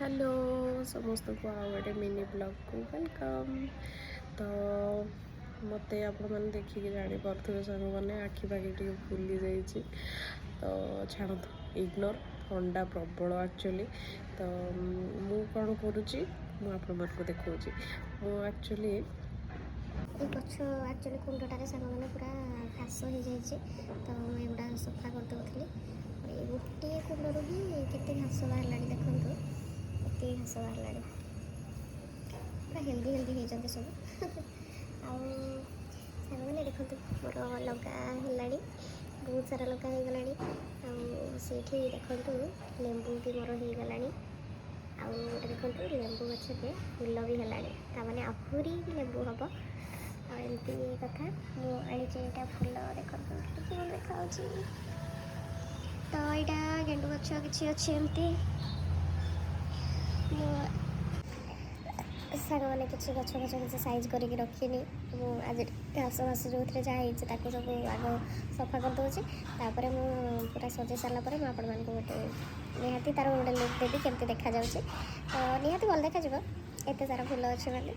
Hello समस्त को आ गए मिनी ब्लॉग को वेलकम। तो मत आपण देखिए जापर सांग मैंने आखि पाखि टे फुली जाइए तो छाड़ इग्नोर ठंडा प्रबल एक्चुअली। तो मु कौन करुच्ची मुझे देखा मुझे गछ एक्चुअली कुंडटारे सांग मैंने पूरा घास हो जाए तो एगुड़ा सफा करदे ये गोटे कुंडर भी केते घास बाहर देखु ये घास बाहर पूरा हेल्दी हेल्दी होती सब आउ सांग मैंने देखो मोर लगा है बहुत सारा लगा हो गला से देखु लेंबू भी मोर हो गला देखो लेंबू गछ पे फूल भी है मैंने आहरी भी लेंबू हम एमती कथा मुझे फूल देखो देखा तो यहाँ गेंडु गछ कि अच्छी एमती सांग मैंने किसी गछ गछ किसी साइज करके रखीनी आज घास घास जो जहाँ सब आग सफा करदे तापर मुझे पूरा सजे सारापर मुझे आपण मानक गोटे निहाती तार गोटे लुक देवी केमती देखा जाऊँगी तो निहाती भल देखा एत सारा फूल अच्छे मैंने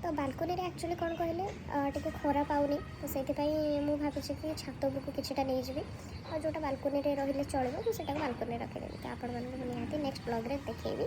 तो बालकोनी एक्चुअली कौन कहले टे खरा पाऊनी तो से मुझे भावी कि छात उपरको किटा नहीं जी और जोटा बालकोनी रही चलो मुझे बालकोनी रखीदेवी तो आपण मानक निहाती नेक्स्ट ब्लॉग रे देखी।